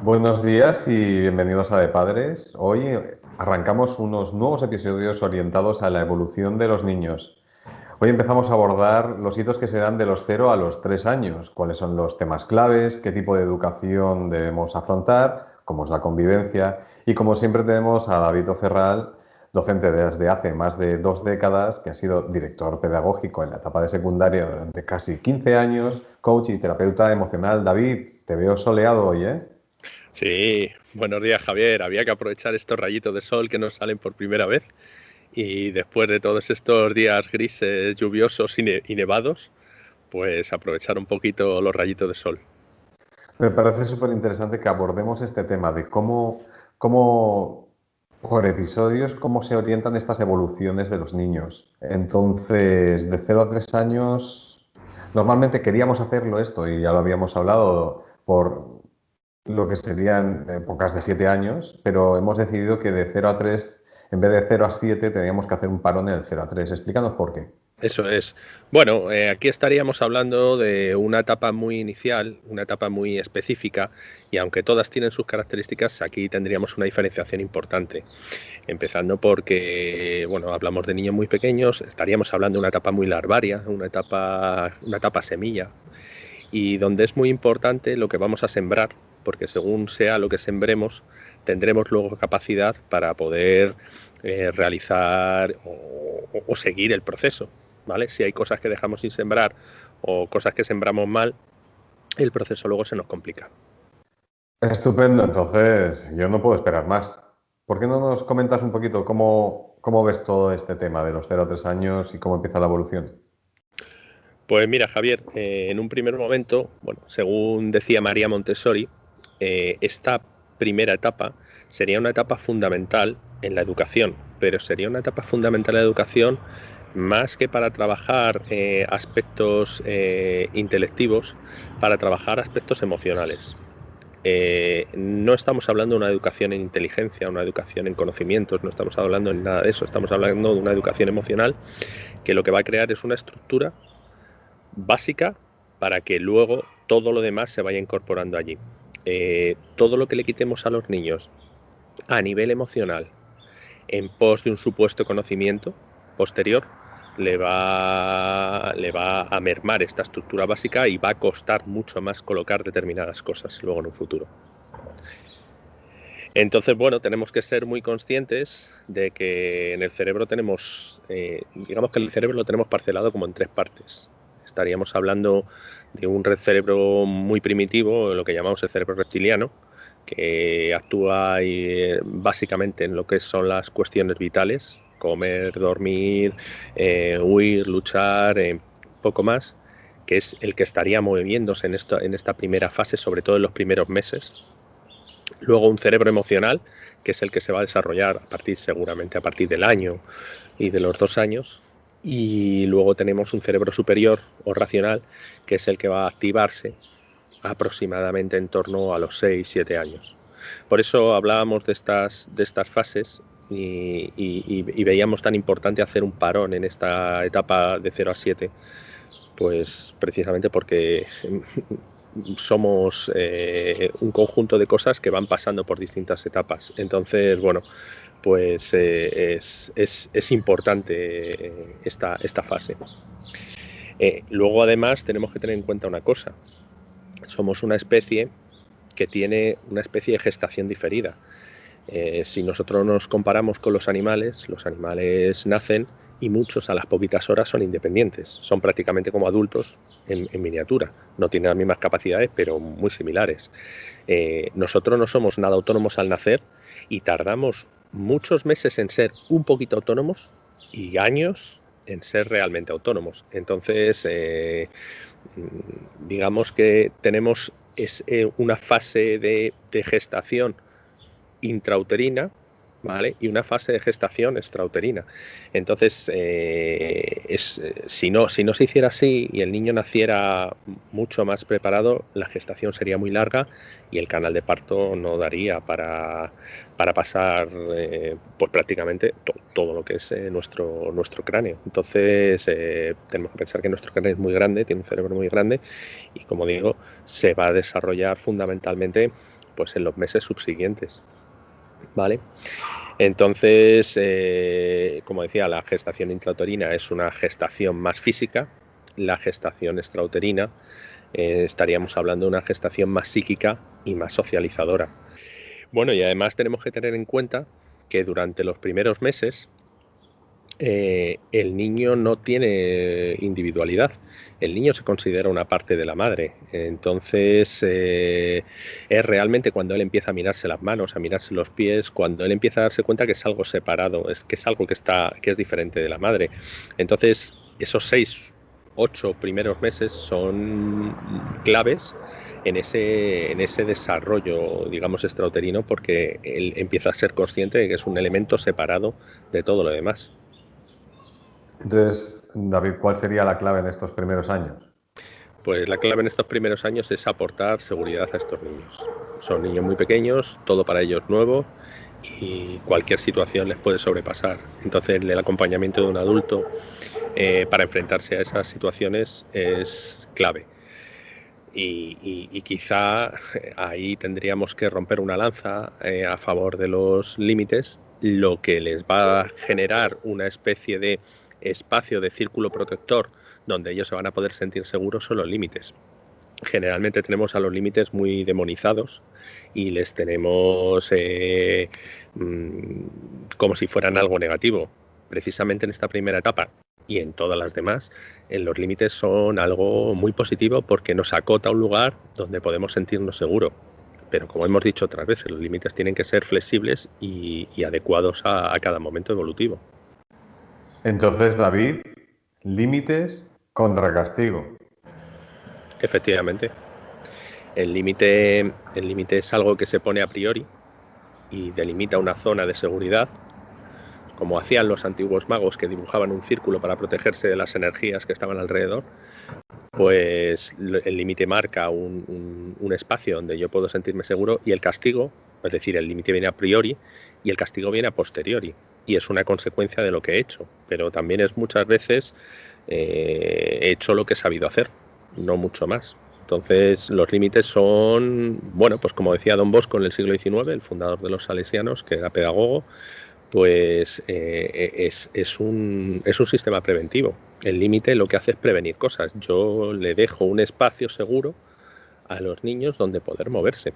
Buenos días y bienvenidos a De Padres. Hoy arrancamos unos nuevos episodios orientados a la evolución de los niños. Hoy empezamos a abordar los hitos que se dan de los 0 a los 3 años, cuáles son los temas claves, qué tipo de educación debemos afrontar, cómo es la convivencia y como siempre tenemos a David Ferral, docente desde hace más de 2 décadas, que ha sido director pedagógico en la etapa de secundaria durante casi 15 años, coach y terapeuta emocional. David, te veo soleado hoy, ¿eh? Sí, buenos días, Javier. Había que aprovechar estos rayitos de sol que nos salen por primera vez y después de todos estos días grises, lluviosos y nevados, pues aprovechar un poquito los rayitos de sol. Me parece súper interesante que abordemos este tema de cómo, por episodios, cómo se orientan estas evoluciones de los niños. Entonces, de 0 a 3 años, normalmente queríamos hacerlo esto y ya lo habíamos hablado por lo que serían épocas de 7 años, pero hemos decidido que de 0 a 3, en vez de 0 a 7, teníamos que hacer un parón en el 0 a 3. Explícanos por qué. Eso es. Bueno, aquí estaríamos hablando de una etapa muy inicial, una etapa muy específica, y aunque todas tienen sus características, aquí tendríamos una diferenciación importante. Empezando porque, bueno, hablamos de niños muy pequeños, estaríamos hablando de una etapa muy larvaria, una etapa semilla, y donde es muy importante lo que vamos a sembrar, porque según sea lo que sembremos, tendremos luego capacidad para poder realizar o seguir el proceso, ¿vale? Si hay cosas que dejamos sin sembrar o cosas que sembramos mal, el proceso luego se nos complica. Estupendo, entonces yo no puedo esperar más. ¿Por qué no nos comentas un poquito cómo ves todo este tema de los 0 a 3 años y cómo empieza la evolución? Pues mira, Javier, en un primer momento, bueno, según decía María Montessori, esta primera etapa sería una etapa fundamental en la educación, pero sería una etapa fundamental en la educación más que para trabajar aspectos intelectivos, para trabajar aspectos emocionales. No estamos hablando de una educación en inteligencia, una educación en conocimientos, no estamos hablando en nada de eso, estamos hablando de una educación emocional que lo que va a crear es una estructura básica para que luego todo lo demás se vaya incorporando allí. Todo lo que le quitemos a los niños a nivel emocional en pos de un supuesto conocimiento posterior le va a mermar esta estructura básica y va a costar mucho más colocar determinadas cosas luego en un futuro. Entonces, bueno, tenemos que ser muy conscientes de que en el cerebro tenemos, digamos que el cerebro lo tenemos parcelado como en tres partes. Estaríamos hablando de un cerebro muy primitivo, lo que llamamos el cerebro reptiliano, que actúa básicamente en lo que son las cuestiones vitales, comer, dormir, huir, luchar, poco más, que es el que estaría moviéndose en esta primera fase, sobre todo en los primeros meses. Luego un cerebro emocional, que es el que se va a desarrollar seguramente a partir del año y de los 2 años. Y luego tenemos un cerebro superior o racional, que es el que va a activarse aproximadamente en torno a los 6, 7 años. Por eso hablábamos de estas fases y veíamos tan importante hacer un parón en esta etapa de 0 a 7, pues precisamente porque somos un conjunto de cosas que van pasando por distintas etapas. Entonces, bueno, pues es importante esta fase. Luego, además, tenemos que tener en cuenta una cosa. Somos una especie que tiene una especie de gestación diferida. Si nosotros nos comparamos con los animales nacen y muchos a las poquitas horas son independientes, son prácticamente como adultos en miniatura, no tienen las mismas capacidades pero muy similares. Nosotros no somos nada autónomos al nacer y tardamos muchos meses en ser un poquito autónomos y años en ser realmente autónomos. Entonces, digamos que tenemos una fase de gestación intrauterina, ¿vale? Y una fase de gestación extrauterina. Entonces, si no se hiciera así y el niño naciera mucho más preparado, la gestación sería muy larga y el canal de parto no daría para pasar pues prácticamente todo lo que es nuestro cráneo. Entonces, tenemos que pensar que nuestro cráneo es muy grande, tiene un cerebro muy grande y, como digo, se va a desarrollar fundamentalmente pues en los meses subsiguientes, ¿vale? Entonces, como decía, la gestación intrauterina es una gestación más física, la gestación extrauterina estaríamos hablando de una gestación más psíquica y más socializadora. Bueno, y además tenemos que tener en cuenta que durante los primeros meses el niño no tiene individualidad. El niño se considera una parte de la madre. Entonces, es realmente cuando él empieza a mirarse las manos, a mirarse los pies, cuando él empieza a darse cuenta que es algo separado, que es algo que es diferente de la madre. Entonces, esos 6, 8 primeros meses son claves en ese desarrollo, digamos, extrauterino, porque él empieza a ser consciente de que es un elemento separado de todo lo demás. Entonces, David, ¿cuál sería la clave en estos primeros años? Pues la clave en estos primeros años es aportar seguridad a estos niños. Son niños muy pequeños, todo para ellos nuevo y cualquier situación les puede sobrepasar. Entonces el acompañamiento de un adulto para enfrentarse a esas situaciones es clave. Y quizá ahí tendríamos que romper una lanza a favor de los límites, lo que les va a generar una especie de espacio de círculo protector donde ellos se van a poder sentir seguros son los límites. Generalmente tenemos a los límites muy demonizados y les tenemos como si fueran algo negativo. Precisamente en esta primera etapa y en todas las demás, los límites son algo muy positivo porque nos acota un lugar donde podemos sentirnos seguros. Pero como hemos dicho otras veces, los límites tienen que ser flexibles y adecuados a cada momento evolutivo. Entonces, David, límites contra castigo. Efectivamente, el límite es algo que se pone a priori y delimita una zona de seguridad, como hacían los antiguos magos que dibujaban un círculo para protegerse de las energías que estaban alrededor. Pues el límite marca un espacio donde yo puedo sentirme seguro y el castigo, es decir, el límite viene a priori y el castigo viene a posteriori y es una consecuencia de lo que he hecho, pero también es muchas veces he hecho lo que he sabido hacer, no mucho más. Entonces los límites son, bueno, pues como decía Don Bosco en el siglo XIX, el fundador de los salesianos, que era pedagogo, pues es un sistema preventivo. El límite lo que hace es prevenir cosas. Yo le dejo un espacio seguro a los niños donde poder moverse.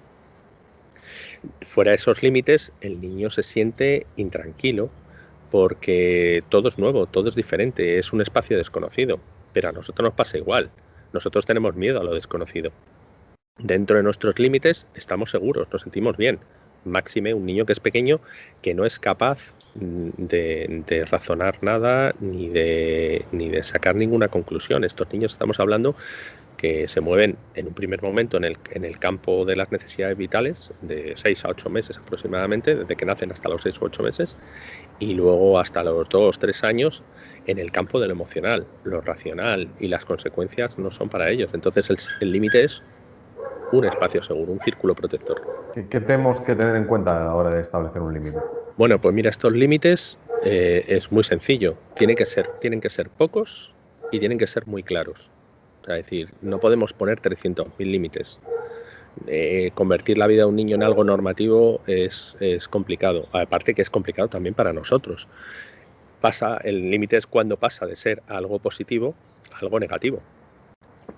Fuera de esos límites, el niño se siente intranquilo porque todo es nuevo, todo es diferente, es un espacio desconocido. Pero a nosotros nos pasa igual. Nosotros tenemos miedo a lo desconocido. Dentro de nuestros límites estamos seguros, nos sentimos bien. Máxime un niño que es pequeño, que no es capaz de razonar nada ni de sacar ninguna conclusión. Estos niños estamos hablando que se mueven en un primer momento en el campo de las necesidades vitales, de 6 a 8 meses aproximadamente, desde que nacen hasta los 6 o 8 meses, y luego hasta los 2 o 3 años en el campo de lo emocional, lo racional, y las consecuencias no son para ellos. Entonces el límite es un espacio seguro, un círculo protector. ¿Qué tenemos que tener en cuenta a la hora de establecer un límite? Bueno, pues mira, estos límites es muy sencillo. Tienen que ser pocos y tienen que ser muy claros. O sea, es decir, no podemos poner 300.000 límites. Convertir la vida de un niño en algo normativo es complicado. Aparte que es complicado también para nosotros. El límite es cuando pasa de ser algo positivo a algo negativo,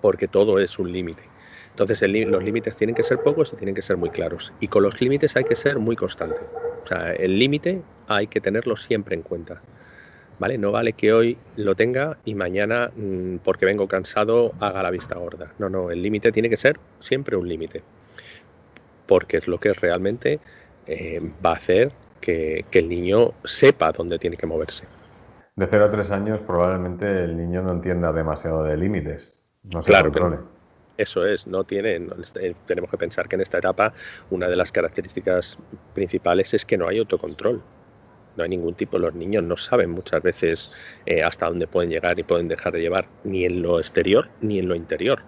porque todo es un límite. Entonces los límites tienen que ser pocos y tienen que ser muy claros. Y con los límites hay que ser muy constante. O sea, el límite hay que tenerlo siempre en cuenta. ¿Vale? No vale que hoy lo tenga y mañana, porque vengo cansado, haga la vista gorda. No, no, el límite tiene que ser siempre un límite. Porque es lo que realmente va a hacer que el niño sepa dónde tiene que moverse. De 0 a 3 años probablemente el niño no entienda demasiado de límites, no se Claro, controle. eso es, tenemos que pensar que en esta etapa una de las características principales es que no hay autocontrol. No hay ningún tipo, los niños no saben muchas veces hasta dónde pueden llegar y pueden dejar de llevar, ni en lo exterior ni en lo interior.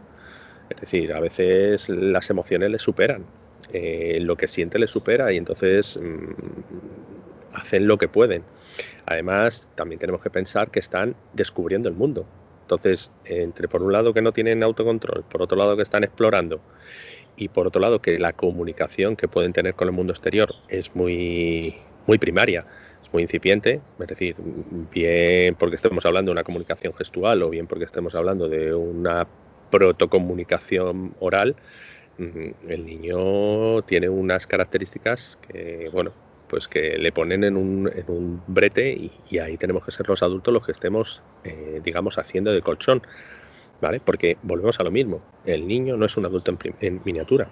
Es decir, a veces las emociones les superan, lo que siente les supera y entonces hacen lo que pueden. Además, también tenemos que pensar que están descubriendo el mundo. Entonces, entre por un lado que no tienen autocontrol, por otro lado que están explorando y por otro lado que la comunicación que pueden tener con el mundo exterior es muy, muy primaria, es muy incipiente, es decir, bien porque estemos hablando de una comunicación gestual o bien porque estemos hablando de una protocomunicación oral, el niño tiene unas características que, bueno, pues que le ponen en un brete y ahí tenemos que ser los adultos los que estemos, digamos, haciendo de colchón, ¿vale? Porque volvemos a lo mismo, el niño no es un adulto en miniatura,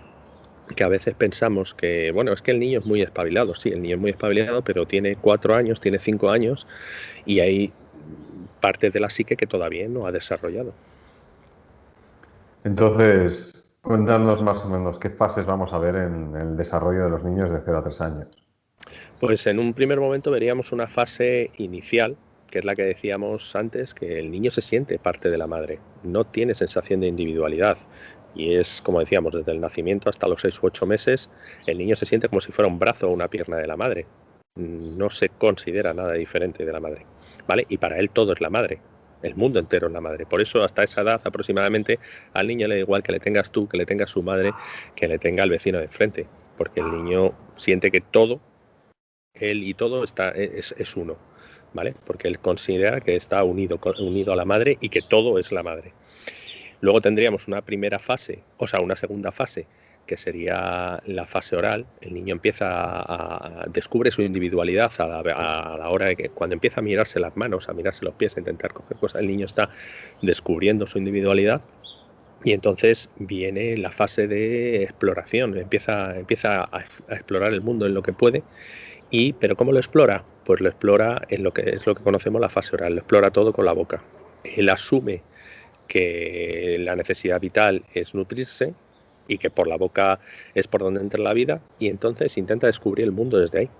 que a veces pensamos que, bueno, es que el niño es muy espabilado, sí, el niño es muy espabilado, pero tiene 4 años, tiene 5 años y hay partes de la psique que todavía no ha desarrollado. Entonces, cuéntanos más o menos qué fases vamos a ver en el desarrollo de los niños de 0 a 3 años. Pues en un primer momento veríamos una fase inicial, que es la que decíamos antes, que el niño se siente parte de la madre, no tiene sensación de individualidad. Y es, como decíamos, desde el nacimiento hasta los 6 u 8 meses, el niño se siente como si fuera un brazo o una pierna de la madre. No se considera nada diferente de la madre, ¿vale? Y para él todo es la madre, el mundo entero es la madre. Por eso hasta esa edad aproximadamente al niño le da igual que le tengas tú, que le tenga su madre, que le tenga el vecino de enfrente, porque el niño siente que todo él y todo es uno, ¿vale? Porque él considera que está unido a la madre y que todo es la madre. Luego tendríamos una primera fase, o sea, una segunda fase, que sería la fase oral. El niño descubre su individualidad a la hora de que, cuando empieza a mirarse las manos, a mirarse los pies, a intentar coger cosas, el niño está descubriendo su individualidad. Y entonces viene la fase de exploración, empieza a explorar el mundo en lo que puede. ¿Pero cómo lo explora? Pues lo explora en lo que es lo que conocemos la fase oral, lo explora todo con la boca. Él asume que la necesidad vital es nutrirse y que por la boca es por donde entra la vida, y entonces intenta descubrir el mundo desde ahí,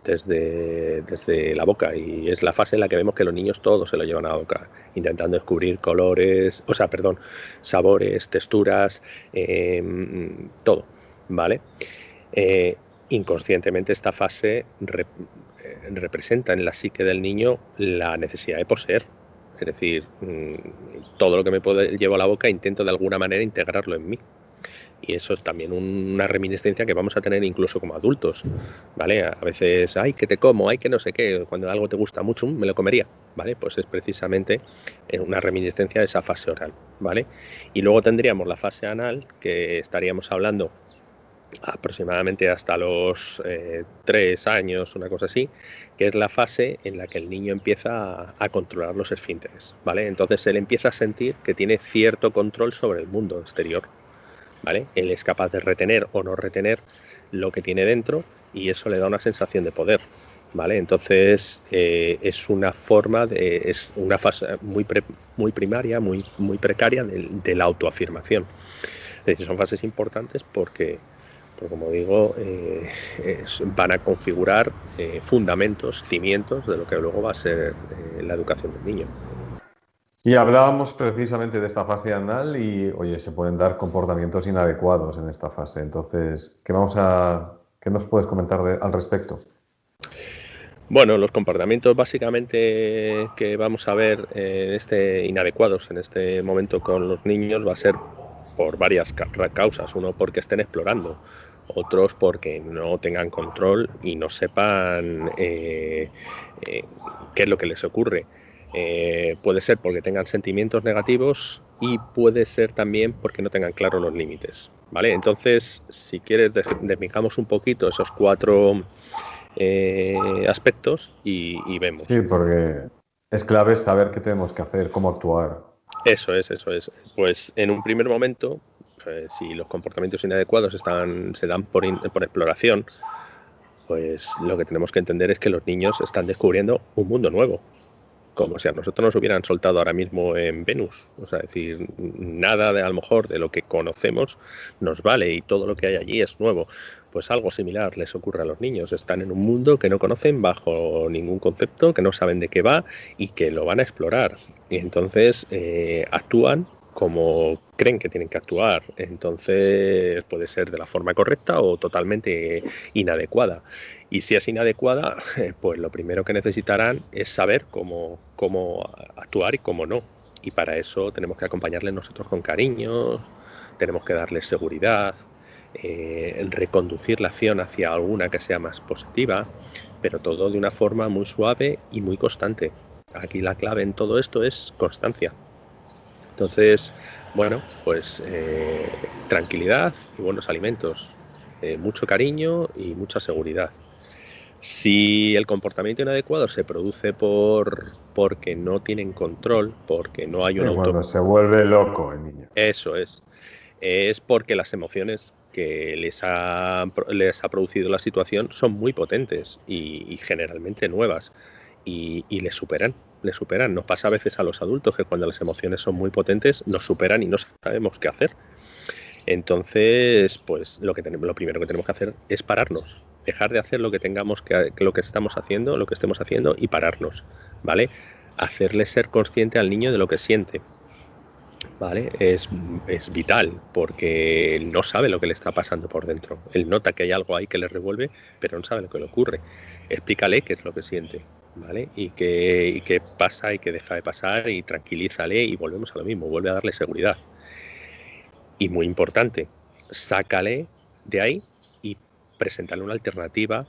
desde la boca, y es la fase en la que vemos que los niños todos se lo llevan a la boca, intentando descubrir colores, o sea, perdón, sabores, texturas, todo, ¿vale? Eh, Inconscientemente esta fase representa en la psique del niño la necesidad de poseer. Es decir, todo lo que me llevo a la boca intento de alguna manera integrarlo en mí. Y eso es también una reminiscencia que vamos a tener incluso como adultos, ¿vale? A veces, ay, que te como, ay, que no sé qué, cuando algo te gusta mucho, me lo comería, ¿vale? Pues es precisamente una reminiscencia de esa fase oral, ¿vale? Y luego tendríamos la fase anal, que estaríamos hablando aproximadamente hasta los 3 años, una cosa así, que es la fase en la que el niño empieza a controlar los esfínteres, ¿vale? Entonces él empieza a sentir que tiene cierto control sobre el mundo exterior, ¿vale? Él es capaz de retener o no retener lo que tiene dentro y eso le da una sensación de poder, ¿vale? Entonces es una fase muy primaria, muy precaria de la autoafirmación. Es decir, son fases importantes porque como digo, van a configurar fundamentos, cimientos de lo que luego va a ser la educación del niño. Y hablábamos precisamente de esta fase anal y, oye, se pueden dar comportamientos inadecuados en esta fase. Entonces, ¿qué nos puedes comentar al respecto? Bueno, los comportamientos básicamente que vamos a ver inadecuados en este momento con los niños va a ser por varias causas. Uno, porque estén explorando, otros porque no tengan control y no sepan qué es lo que les ocurre. Puede ser porque tengan sentimientos negativos y puede ser también porque no tengan claros los límites, ¿vale? Entonces, si quieres, desmijamos un poquito esos 4 aspectos y vemos. Sí, porque es clave saber qué tenemos que hacer, cómo actuar. Eso es, eso es. Pues en un primer momento, si los comportamientos inadecuados se dan por exploración, pues lo que tenemos que entender es que los niños están descubriendo un mundo nuevo, como si a nosotros nos hubieran soltado ahora mismo en Venus. O sea, es decir, nada de a lo mejor de lo que conocemos nos vale y todo lo que hay allí es nuevo. Pues algo similar les ocurre a los niños. Están en un mundo que no conocen bajo ningún concepto, que no saben de qué va y que lo van a explorar. Y entonces actúan como creen que tienen que actuar. Entonces puede ser de la forma correcta o totalmente inadecuada. Y si es inadecuada, pues lo primero que necesitarán es saber cómo actuar y cómo no. Y para eso tenemos que acompañarle nosotros con cariño, tenemos que darle seguridad, reconducir la acción hacia alguna que sea más positiva, pero todo de una forma muy suave y muy constante. Aquí la clave en todo esto es constancia. Entonces, bueno, pues tranquilidad y buenos alimentos, mucho cariño y mucha seguridad. Si el comportamiento inadecuado se produce porque no tienen control, porque no hay un Cuando se vuelve loco el niño. eso es porque las emociones que les ha producido la situación son muy potentes y generalmente nuevas y les superan, les superan. Nos pasa a veces a los adultos que cuando las emociones son muy potentes nos superan y no sabemos qué hacer. Entonces, pues lo primero que tenemos que hacer es pararnos, dejar de hacer lo que estamos haciendo, lo que estemos haciendo y pararnos, ¿vale? Hacerle ser consciente al niño de lo que siente, ¿vale? Es vital porque él no sabe lo que le está pasando por dentro. Él nota que hay algo ahí que le revuelve, pero no sabe lo que le ocurre. Explícale qué es lo que siente, ¿vale? Y qué pasa y qué deja de pasar y tranquilízale y volvemos a lo mismo, vuelve a darle seguridad. Y muy importante, sácale de ahí y preséntale una alternativa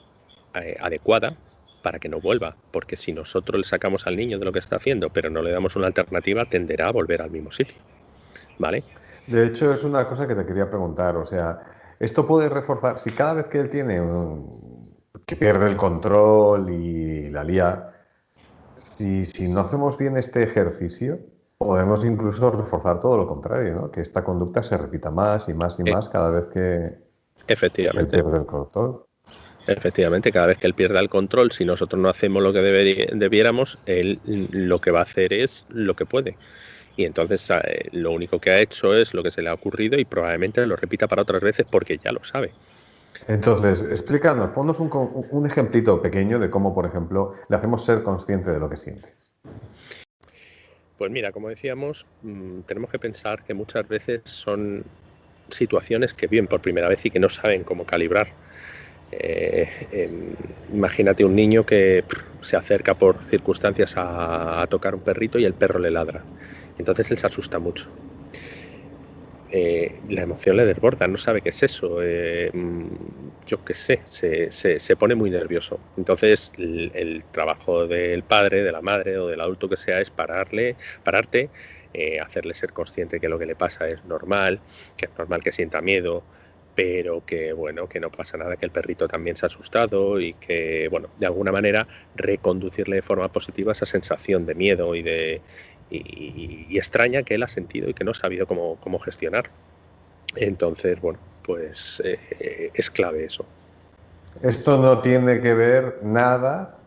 adecuada para que no vuelva, porque si nosotros le sacamos al niño de lo que está haciendo, pero no le damos una alternativa, tenderá a volver al mismo sitio, ¿vale? De hecho, es una cosa que te quería preguntar. O sea, esto puede reforzar, si cada vez que él tiene que pierde el control y la lía, si no hacemos bien este ejercicio, podemos incluso reforzar todo lo contrario, ¿no? Que esta conducta se repita más y más y Eh, más cada vez que él efectivamente, pierde el control. efectivamente, cada vez que él pierda el control, si nosotros no hacemos lo que debiéramos, él lo que va a hacer es lo que puede. Y entonces lo único que ha hecho es lo que se le ha ocurrido y probablemente lo repita para otras veces porque ya lo sabe. Entonces, explícanos, ponnos un ejemplito pequeño de cómo, por ejemplo, le hacemos ser consciente de lo que siente. Pues mira, como decíamos, tenemos que pensar que muchas veces son situaciones que viven por primera vez y que no saben cómo calibrar. Eh, Imagínate un niño que se acerca por circunstancias a tocar un perrito y el perro le ladra. Entonces él se asusta mucho. La emoción le desborda, no sabe qué es eso. Yo qué sé, se pone muy nervioso. Entonces el trabajo del padre, de la madre o del adulto que sea es pararte, hacerle ser consciente que lo que le pasa es normal que sienta miedo, pero que bueno, que no pasa nada, que el perrito también se ha asustado y que, bueno, de alguna manera reconducirle de forma positiva esa sensación de miedo y extraña que él ha sentido y que no ha sabido cómo gestionar. Entonces, bueno, pues es clave eso. Esto no tiene que ver nada,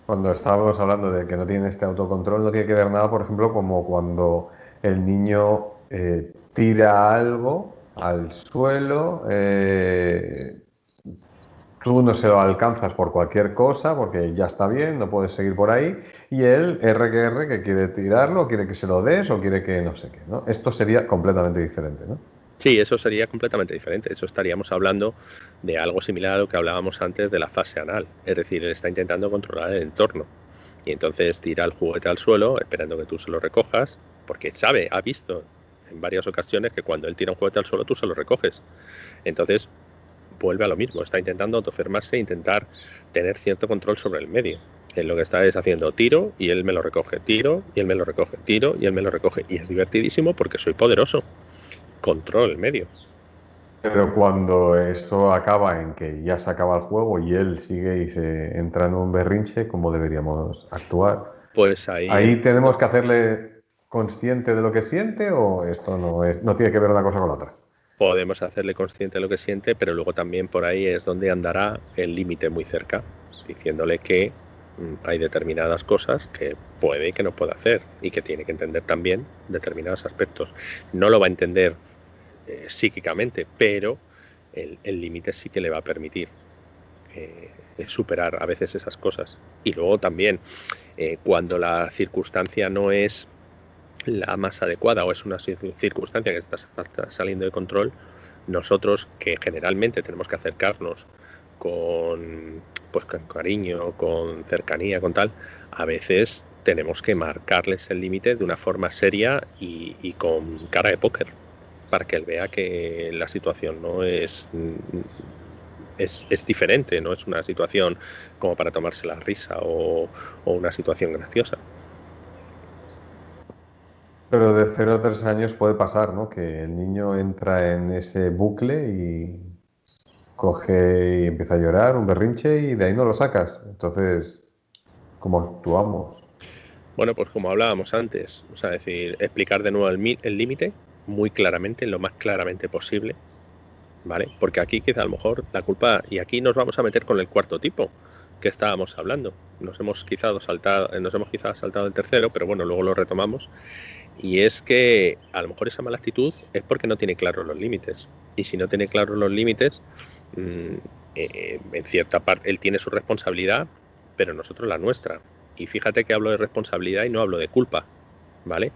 cuando estábamos hablando de que no tiene este autocontrol, no tiene que ver nada, por ejemplo, como cuando el niño tira algo al suelo, tú no se lo alcanzas por cualquier cosa, porque ya está bien, no puedes seguir por ahí, y él, R, que quiere tirarlo, quiere que se lo des o quiere que no sé qué, ¿no? Esto sería completamente diferente, ¿no? Sí, eso sería completamente diferente. Eso estaríamos hablando de algo similar a lo que hablábamos antes de la fase anal. Es decir, él está intentando controlar el entorno. Y entonces tira el juguete al suelo, esperando que tú se lo recojas, porque sabe, ha visto en varias ocasiones que cuando él tira un juguete al suelo tú se lo recoges. Entonces vuelve a lo mismo, está intentando autofermarse, intentar tener cierto control sobre el medio. Él lo que está es haciendo tiro y él me lo recoge, tiro y él me lo recoge, tiro y él me lo recoge. Y es divertidísimo porque soy poderoso. Controlo el medio. Pero cuando eso acaba en que ya se acaba el juego y él sigue y se entra en un berrinche, ¿cómo deberíamos actuar? Pues ahí ¿Ahí tenemos que hacerle consciente de lo que siente o esto no tiene que ver una cosa con la otra? podemos hacerle consciente de lo que siente, pero luego también por ahí es donde andará el límite muy cerca, diciéndole que hay determinadas cosas que puede y que no puede hacer y que tiene que entender también determinados aspectos. No lo va a entender psíquicamente, pero el límite sí que le va a permitir superar a veces esas cosas. Y luego también, cuando la circunstancia no es la más adecuada o es una circunstancia que está saliendo de control, nosotros que generalmente tenemos que acercarnos con cariño, con cercanía, con tal, a veces tenemos que marcarles el límite de una forma seria y con cara de póker, para que él vea que la situación no es diferente, no es una situación como para tomarse la risa o una situación graciosa. Pero de 0 a 3 años puede pasar, ¿no? Que el niño entra en ese bucle y coge y empieza a llorar, un berrinche, y de ahí no lo sacas. Entonces, ¿cómo actuamos? Bueno, pues como hablábamos antes, o sea, decir, explicar de nuevo el límite muy claramente, lo más claramente posible, ¿vale? Porque aquí quizá a lo mejor la culpa, y aquí nos vamos a meter con el cuarto tipo que estábamos hablando. Nos hemos quizá saltado el tercero, pero bueno, luego lo retomamos. Y es que a lo mejor esa mala actitud es porque no tiene claros los límites. Y si no tiene claros los límites, en cierta parte él tiene su responsabilidad, pero nosotros la nuestra. Y fíjate que hablo de responsabilidad y no hablo de culpa, ¿vale?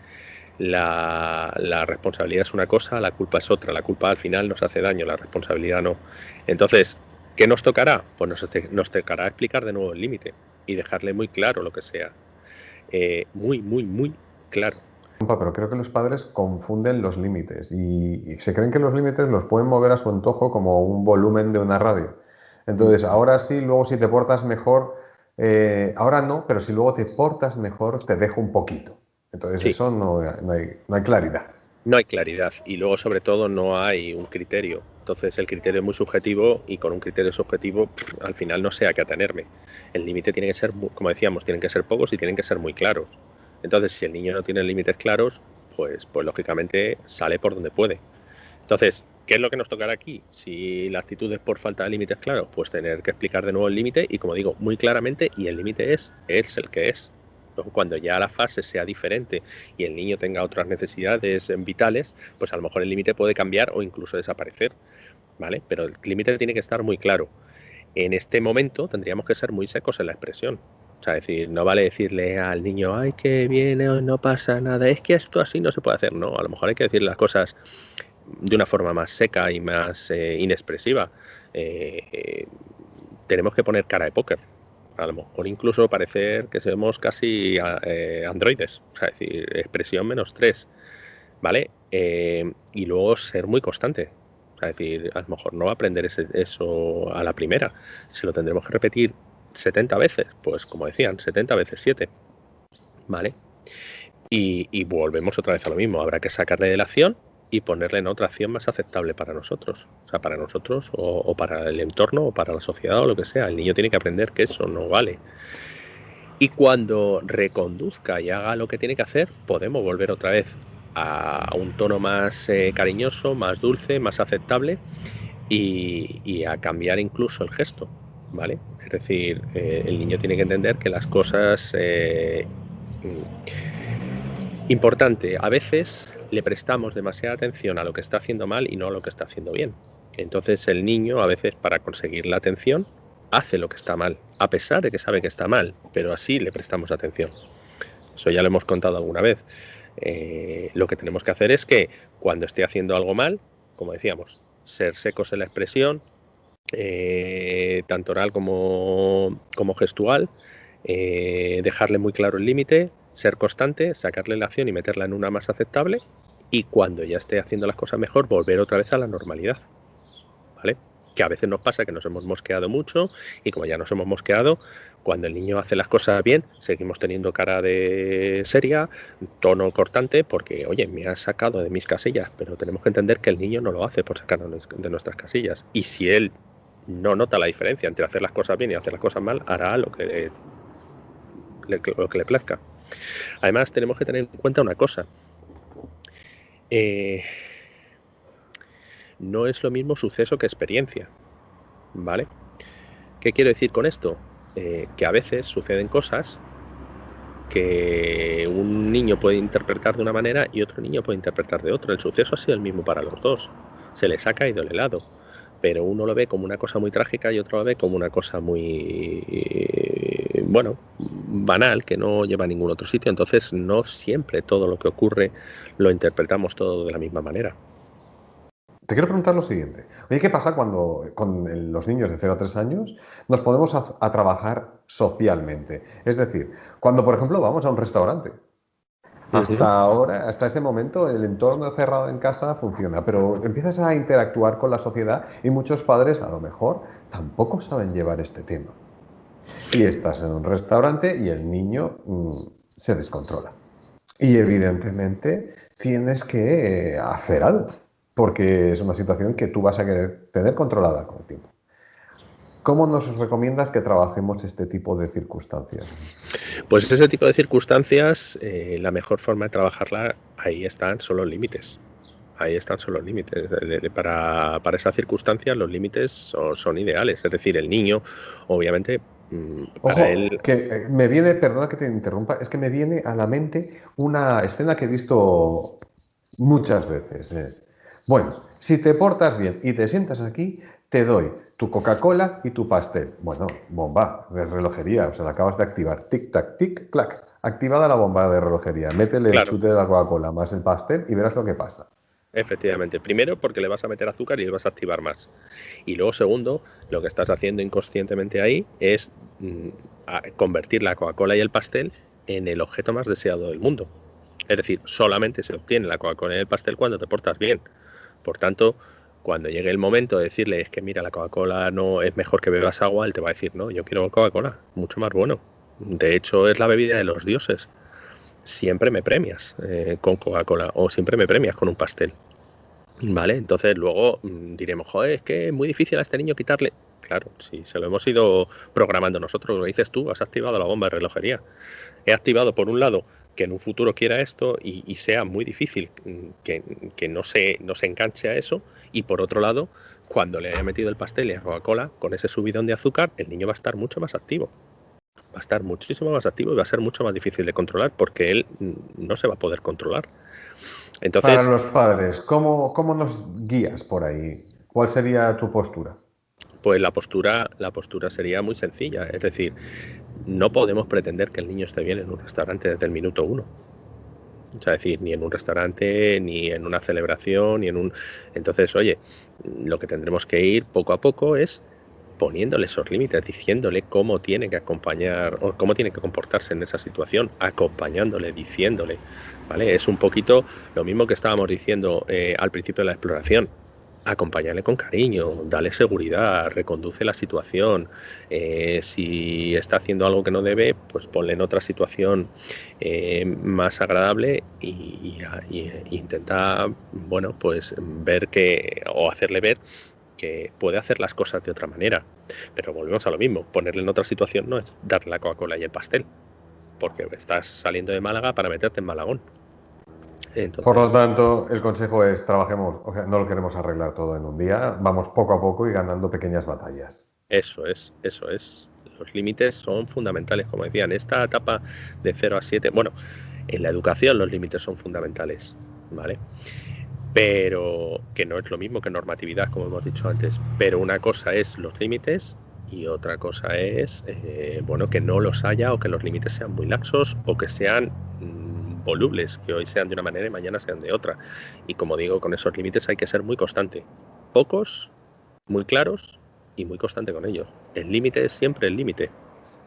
La responsabilidad es una cosa, la culpa es otra. La culpa al final nos hace daño, la responsabilidad no. Entonces, ¿qué nos tocará? Pues nos tocará explicar de nuevo el límite y dejarle muy claro lo que sea. Muy, muy, muy claro. Pero creo que los padres confunden los límites y se creen que los límites los pueden mover a su antojo como un volumen de una radio. Entonces, ahora sí, luego si te portas mejor, ahora no, pero si luego te portas mejor, te dejo un poquito. Entonces, Sí, eso no hay claridad. no hay claridad y luego sobre todo no hay un criterio. Entonces el criterio es muy subjetivo y con un criterio subjetivo al final no sé a qué atenerme. El límite tiene que ser, como decíamos, tienen que ser pocos y tienen que ser muy claros. Entonces si el niño no tiene límites claros, pues lógicamente sale por donde puede. Entonces, ¿qué es lo que nos tocará aquí? Si la actitud es por falta de límites claros, pues tener que explicar de nuevo el límite y como digo, muy claramente, y el límite es el que es. Luego, cuando ya la fase sea diferente y el niño tenga otras necesidades vitales, pues a lo mejor el límite puede cambiar o incluso desaparecer, ¿vale? Pero el límite tiene que estar muy claro. En este momento tendríamos que ser muy secos en la expresión. O sea, decir, no vale decirle al niño, ay, que viene, hoy no pasa nada, es que esto así no se puede hacer. No, a lo mejor hay que decir las cosas de una forma más seca y más inexpresiva. Tenemos que poner cara de póker. A lo mejor incluso parecer que somos casi androides. O sea, decir, expresión -3, ¿vale? Y luego ser muy constante. O sea, decir, a lo mejor no va a aprender eso a la primera. Se lo tendremos que repetir 70 veces. Pues como decían, 70 veces 7. ¿Vale? Y volvemos otra vez a lo mismo. Habrá que sacarle de la acción y ponerle en otra acción más aceptable para nosotros. O sea, para nosotros o para el entorno o para la sociedad o lo que sea. El niño tiene que aprender que eso no vale. Y cuando reconduzca y haga lo que tiene que hacer, podemos volver otra vez a un tono más cariñoso, más dulce, más aceptable y a cambiar incluso el gesto, ¿vale? Es decir, el niño tiene que entender que las cosas... Importante, a veces le prestamos demasiada atención a lo que está haciendo mal y no a lo que está haciendo bien. Entonces el niño a veces para conseguir la atención hace lo que está mal, a pesar de que sabe que está mal, pero así le prestamos atención. Eso ya lo hemos contado alguna vez. Lo que tenemos que hacer es que cuando esté haciendo algo mal, como decíamos, ser secos en la expresión, tanto oral como gestual, dejarle muy claro el límite, ser constante, sacarle la acción y meterla en una más aceptable y cuando ya esté haciendo las cosas mejor, volver otra vez a la normalidad, ¿vale? Que a veces nos pasa que nos hemos mosqueado mucho y como ya nos hemos mosqueado, cuando el niño hace las cosas bien, seguimos teniendo cara de seria, tono cortante, porque, oye, me ha sacado de mis casillas, pero tenemos que entender que el niño no lo hace por sacarnos de nuestras casillas. Y si él no nota la diferencia entre hacer las cosas bien y hacer las cosas mal, hará lo que le plazca. Además, tenemos que tener en cuenta una cosa. No es lo mismo suceso que experiencia, ¿vale? ¿Qué quiero decir con esto? Que a veces suceden cosas que un niño puede interpretar de una manera y otro niño puede interpretar de otra. El suceso ha sido el mismo para los dos. Se les ha caído el helado, pero uno lo ve como una cosa muy trágica y otro lo ve como una cosa muy, bueno, banal, que no lleva a ningún otro sitio. Entonces, no siempre todo lo que ocurre lo interpretamos todo de la misma manera. Te quiero preguntar lo siguiente. Oye, ¿qué pasa cuando con los niños de 0 a 3 años nos ponemos a trabajar socialmente? Es decir, cuando, por ejemplo, vamos a un restaurante. Ujú. Hasta ahora, hasta ese momento, el entorno cerrado en casa funciona, pero empiezas a interactuar con la sociedad y muchos padres, a lo mejor, tampoco saben llevar este tema. Y estás en un restaurante y el niño se descontrola. Y evidentemente tienes que hacer algo, porque es una situación que tú vas a querer tener controlada con el tiempo. ¿Cómo nos recomiendas que trabajemos este tipo de circunstancias? Pues ese tipo de circunstancias, la mejor forma de trabajarla, ahí están, son los límites. Ahí están, son los límites. Para esas circunstancias, los límites son ideales. Es decir, el niño, obviamente, para Ojo, él. que me viene, perdona que te interrumpa, es que me viene a la mente una escena que he visto muchas veces. Bueno, si te portas bien y te sientas aquí, te doy tu Coca-Cola y tu pastel. Bueno, bomba de relojería, o sea, la acabas de activar. Tic, tac, tic, clac. Activada la bomba de relojería. Métele el Claro, chute de la Coca-Cola más el pastel y verás lo que pasa. efectivamente. Primero, porque le vas a meter azúcar y le vas a activar más. Y luego, segundo, lo que estás haciendo inconscientemente ahí es convertir la Coca-Cola y el pastel en el objeto más deseado del mundo. Es decir, solamente se obtiene la Coca-Cola y el pastel cuando te portas bien. Por tanto, cuando llegue el momento de decirle es que mira, la Coca-Cola no es mejor que bebas agua, él te va a decir, no, yo quiero Coca-Cola, mucho más bueno. De hecho, es la bebida de los dioses. Siempre me premias con Coca-Cola o siempre me premias con un pastel. Vale, entonces luego diremos, joder, es que es muy difícil a este niño quitarle. Claro, si se lo hemos ido programando nosotros, lo dices tú, has activado la bomba de relojería. He activado por un lado que en un futuro quiera esto y sea muy difícil que no se enganche a eso, y por otro lado, cuando le haya metido el pastel y la Coca-Cola, con ese subidón de azúcar, el niño va a estar mucho más activo. Va a estar muchísimo más activo y va a ser mucho más difícil de controlar porque él no se va a poder controlar. Para Entonces, los padres, ¿cómo nos guías por ahí? ¿Cuál sería tu postura? pues la postura sería muy sencilla. Es decir, no podemos pretender que el niño esté bien en un restaurante desde el minuto uno. O sea, decir, ni en un restaurante, ni en una celebración, ni en un... Entonces, oye, lo que tendremos que ir poco a poco es poniéndole esos límites, diciéndole cómo tiene que acompañar o cómo tiene que comportarse en esa situación, acompañándole, diciéndole, ¿vale? Es un poquito lo mismo que estábamos diciendo al principio de la exploración. Acompañarle con cariño, dale seguridad, reconduce la situación. Si está haciendo algo que no debe, pues ponle en otra situación más agradable y intenta, bueno, pues ver que, o hacerle ver que puede hacer las cosas de otra manera. Pero volvemos a lo mismo, ponerle en otra situación no es darle la Coca-Cola y el pastel, porque estás saliendo de Málaga para meterte en Malagón. Por lo Entonces, tanto, el consejo es trabajemos, o sea, no lo queremos arreglar todo en un día, vamos poco a poco y ganando pequeñas batallas. eso es, eso es. Los límites son fundamentales, como decía, en esta etapa de 0 a 7. Bueno, en la educación los límites son fundamentales, ¿vale? Pero que no es lo mismo que normatividad, como hemos dicho antes. Pero una cosa es los límites y otra cosa es, bueno, que no los haya, o que los límites sean muy laxos, o que sean volubles, que hoy sean de una manera y mañana sean de otra. Y como digo, con esos límites hay que ser muy constante. Pocos, muy claros y muy constante con ellos. El límite es siempre el límite.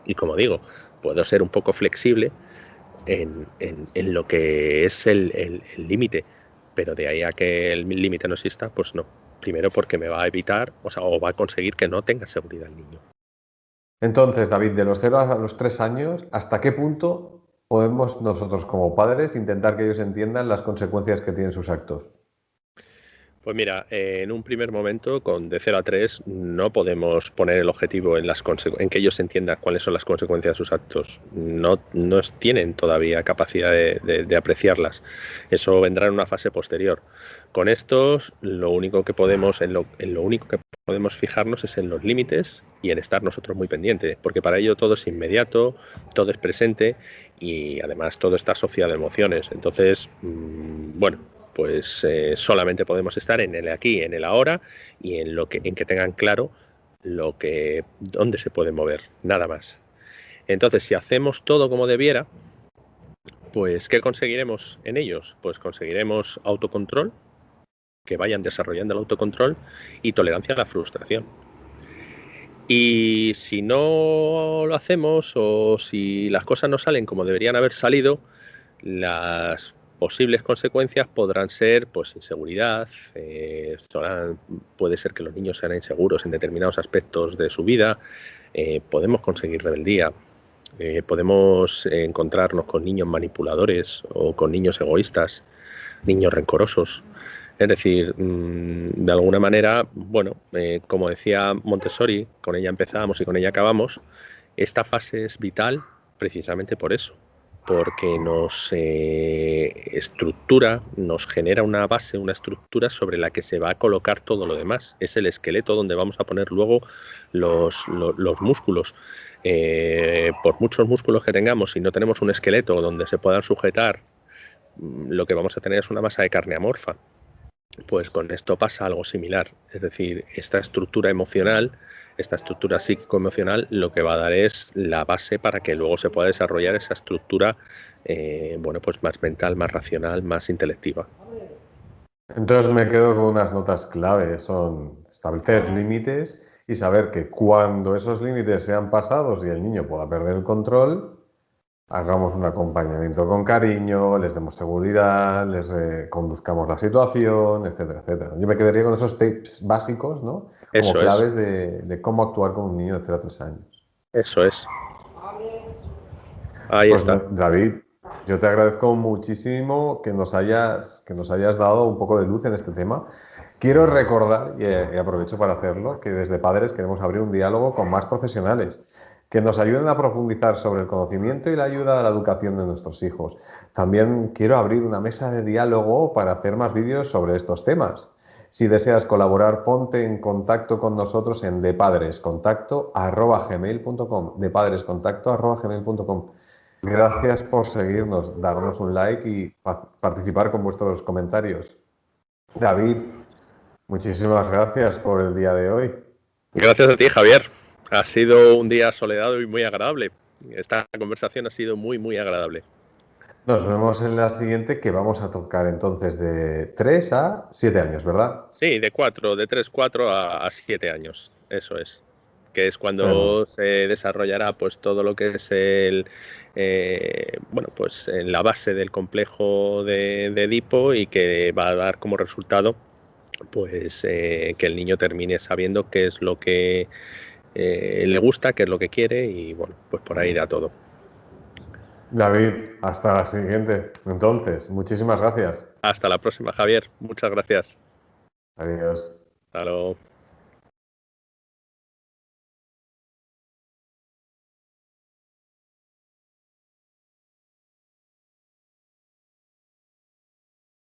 Y como digo, puedo ser un poco flexible en lo que es el límite, pero de ahí a que el límite no exista, pues no. Primero porque me va a evitar, o sea, o va a conseguir que no tenga seguridad el niño. Entonces, David, de los 0 a los 3 años, ¿hasta qué punto podemos nosotros como padres intentar que ellos entiendan las consecuencias que tienen sus actos? Pues mira, en un primer momento, con de 0 a 3, no podemos poner el objetivo en que ellos entiendan cuáles son las consecuencias de sus actos. No tienen todavía capacidad de apreciarlas. Eso vendrá en una fase posterior. Con estos, lo único que podemos, en lo único que podemos fijarnos es en los límites y en estar nosotros muy pendientes, porque para ello todo es inmediato, todo es presente y además todo está asociado a emociones. Entonces, bueno, pues solamente podemos estar en el aquí, en el ahora, y en que tengan claro dónde se pueden mover, nada más. Entonces, si hacemos todo como debiera, pues ¿qué conseguiremos en ellos? Pues conseguiremos autocontrol, que vayan desarrollando el autocontrol y tolerancia a la frustración. Y si no lo hacemos o si las cosas no salen como deberían haber salido, las posibles consecuencias podrán ser pues inseguridad, puede ser que los niños sean inseguros en determinados aspectos de su vida, podemos conseguir rebeldía, podemos encontrarnos con niños manipuladores o con niños egoístas, niños rencorosos. Es decir, de alguna manera, bueno, como decía Montessori, con ella empezamos y con ella acabamos, esta fase es vital precisamente por eso, porque nos estructura, nos genera una base, una estructura sobre la que se va a colocar todo lo demás. Es el esqueleto donde vamos a poner luego los músculos. Por muchos músculos que tengamos, si no tenemos un esqueleto donde se puedan sujetar, lo que vamos a tener es una masa de carne amorfa. Pues con esto pasa algo similar, es decir, esta estructura emocional, esta estructura psíquico-emocional, lo que va a dar es la base para que luego se pueda desarrollar esa estructura, bueno, pues más mental, más racional, más intelectiva. Entonces me quedo con unas notas clave, son establecer límites y saber que cuando esos límites sean pasados y el niño pueda perder el control, hagamos un acompañamiento con cariño, les demos seguridad, les conduzcamos la situación, etcétera, etcétera. Yo me quedaría con esos tips básicos, ¿no? Como Eso es, claves de cómo actuar con un niño de 0 a 3 años. eso es. Ahí Pues está. David, yo te agradezco muchísimo que nos hayas dado un poco de luz en este tema. Quiero recordar, y aprovecho para hacerlo, que desde Padres queremos abrir un diálogo con más profesionales que nos ayuden a profundizar sobre el conocimiento y la ayuda a la educación de nuestros hijos. También quiero abrir una mesa de diálogo para hacer más vídeos sobre estos temas. Si deseas colaborar, ponte en contacto con nosotros en depadrescontacto@gmail.com, depadrescontacto@gmail.com. Gracias por seguirnos, darnos un like y participar con vuestros comentarios. David, muchísimas gracias por el día de hoy. Gracias a ti, Javier. Ha sido un día soleado y muy agradable. Esta conversación ha sido muy, muy agradable. Nos vemos en la siguiente, que vamos a tocar entonces de 3 a 7 años, ¿verdad? Sí, de 3, 4 a 7 años, eso es. Que es Fenomenal. cuando se desarrollará pues todo lo que es bueno, pues en la base del complejo de Edipo y que va a dar como resultado pues que el niño termine sabiendo qué es lo que le gusta, qué es lo que quiere y bueno, pues por ahí da todo. David, hasta la siguiente. Entonces, muchísimas gracias. Hasta la próxima, Javier. Muchas gracias. Adiós. Hasta luego.